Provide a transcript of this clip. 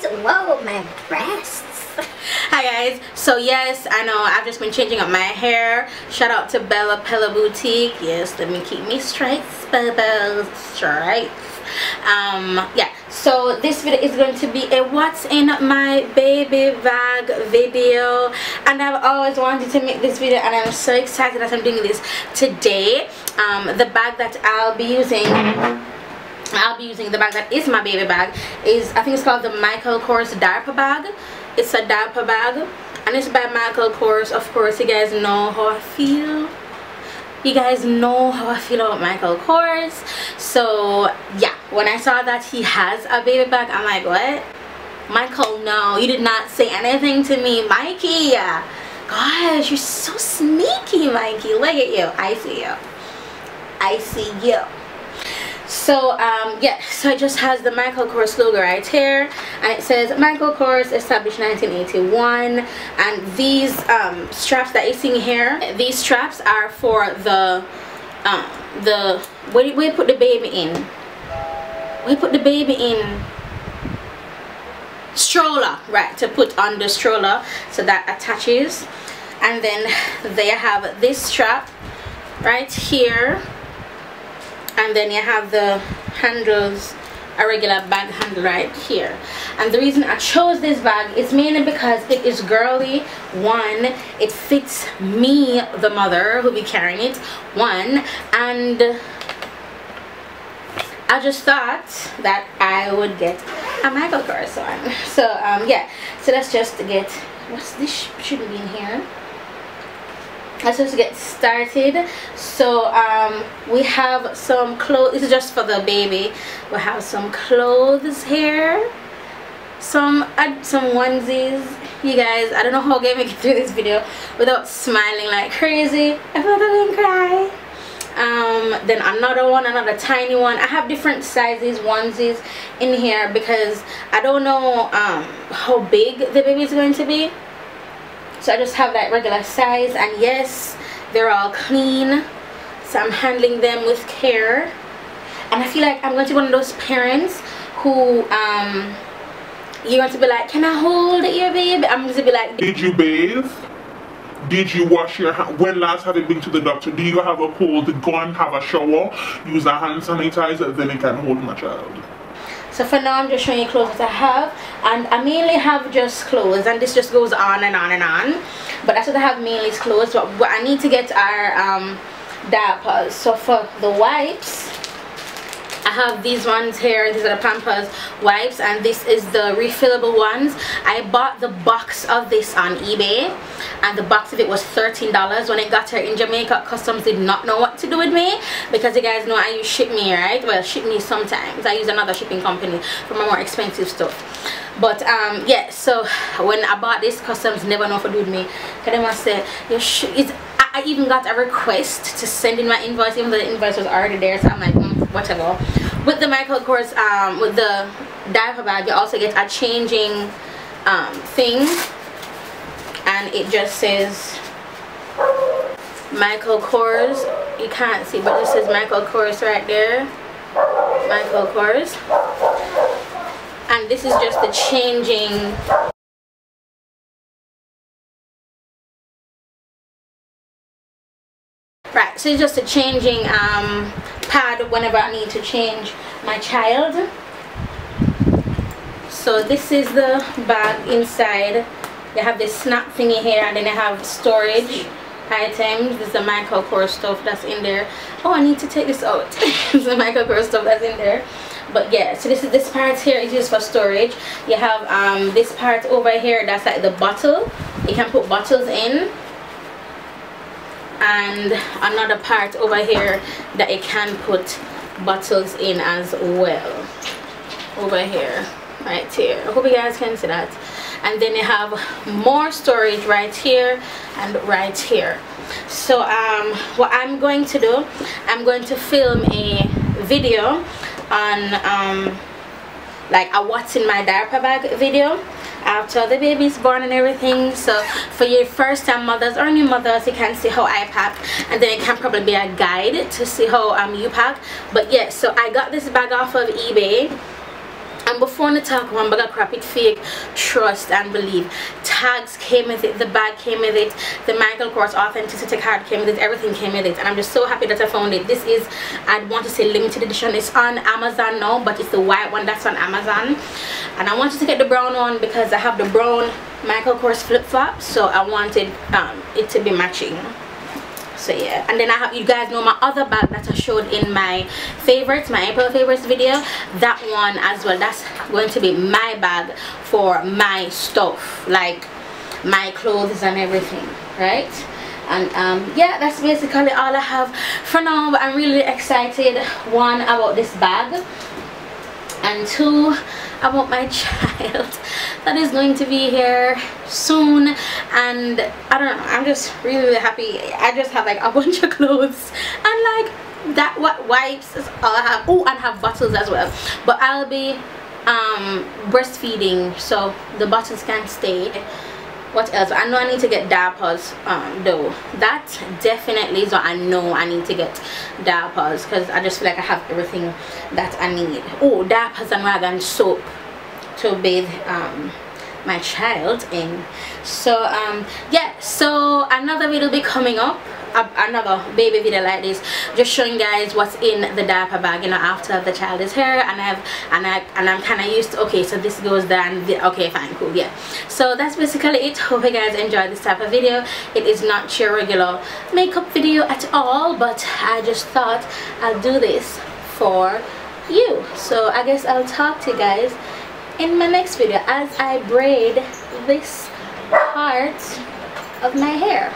Whoa, my breasts. Hi guys, so yes, I know I've just been changing up my hair. Shout out to Bella Pella Boutique. Yes, let me keep me straight, straight. Yeah, so this video is going to be a what's in my baby bag video, and I've always wanted to make this video, and I'm so excited that I'm doing this today. The bag that I'll be using, the bag that is my baby bag is, I think it's called the Michael Kors Diaper Bag. It's a diaper bag and it's by Michael Kors. Of course, you guys know how I feel. You guys know how I feel about Michael Kors. So yeah, when I saw that he has a baby bag, I'm like, what? Michael, no, you did not say anything to me, Mikey. Gosh, you're so sneaky, Mikey. Look at you. I see you. I see you. So yeah, so it just has the Michael Kors logo right here, and it says Michael Kors, established 1981. And these straps that you're seeing here, these straps are for the where you put the baby in. We put the baby in stroller, right, to put on the stroller, so that attaches. And then they have this strap right here. And then you have the handles, a regular bag handle right here. And the reason I chose this bag is mainly because it is girly. One, it fits me, the mother, who be carrying it. One, and I just thought that I would get a Michael Kors one. So yeah, so let's just get, what's this, shouldn't be in here. Let's just get started. So we have some clothes. This is just for the baby. We have some clothes here, some onesies. You guys, I don't know how I'm gonna get through this video without smiling like crazy. I feel like I'm gonna cry. Then another tiny one. I have different sizes onesies in here because I don't know how big the baby is going to be. So I just have that regular size, and yes, they're all clean, so I'm handling them with care. And I feel like I'm going to be one of those parents who you're going to be like, can I hold your baby? I'm going to be like, did you bathe? Did you wash your hands? When last have you been to the doctor? Do you have a cold? Go and have a shower, use a hand sanitizer, then you can hold my child. So for now, I'm just showing you clothes that I have, and I mainly have just clothes, and this just goes on and on and on. But that's what I have, mainly is clothes. But what I need to get are diapers. So for the wipes, I have these ones here. These are the Pampers wipes, and this is the refillable ones. I bought the box of this on eBay, and the box of it was $13. When I got here in Jamaica, customs did not know what to do with me, because you guys know I use Ship Me, right? Well, Ship Me sometimes. I use another shipping company for my more expensive stuff. But yeah, so when I bought this, customs never know what to do with me, because they must say, I even got a request to send in my invoice, even though the invoice was already there. So I'm like, whatever. With the Michael Kors, with the diaper bag, you also get a changing thing, and it just says Michael Kors. You can't see, but it just says Michael Kors right there. Michael Kors. And this is just the changing. Right, so it's just a changing pad whenever I need to change my child. So this is the bag inside. They have this snap thingy here, and then they have storage items. This is the Michael Kors stuff that's in there. Oh, I need to take this out. This is the Michael Kors stuff that's in there. But yeah, so this part here is used for storage. You have this part over here, that's like the bottle. You can put bottles in. And another part over here that you can put bottles in as well, over here, right here. I hope you guys can see that. And then you have more storage right here and right here. So what I'm going to do, I'm going to film a video on like a what's in my diaper bag video after the baby's born and everything. So for your first time mothers or new mothers, you can see how I pack, and then it can probably be a guide to see how you pack. But yeah, so I got this bag off of eBay. before I talk one bag of crap, it fake, trust and believe. Tags came with it, the bag came with it, the Michael Kors authenticity card came with it, everything came with it, and I'm just so happy that I found it. This is, I'd want to say limited edition. It's on Amazon now, but it's the white one that's on Amazon, and I wanted to get the brown one because I have the brown Michael Kors flip-flop, so I wanted it to be matching. So yeah, and then I have, you guys know my other bag that I showed in my favorites, my April favorites video, that one as well. That's going to be my bag for my stuff, like my clothes and everything, right? And yeah, that's basically all I have for now, but I'm really excited, one, about this bag, and two, about my child that is going to be here soon. And I don't know, I'm just really happy. I just have like a bunch of clothes and like that, what wipes is all I have. Oh, and have bottles as well, but I'll be breastfeeding, so the bottles can't stay. What else? I know I need to get diapers though. That definitely is what I know I need to get, diapers, because I just feel like I have everything that I need. Oh, diapers and rag and soap to bathe my child in. So yeah, so another video will be coming up, another baby video like this, just showing guys what's in the diaper bag, you know, after the child is here, and I'm kind of used to, okay, so this goes down, okay, fine, cool, yeah. So that's basically it. Hope you guys enjoyed this type of video. It is not your regular makeup video at all, but I just thought I'll do this for you. So I guess I'll talk to you guys in my next video as I braid this part of my hair.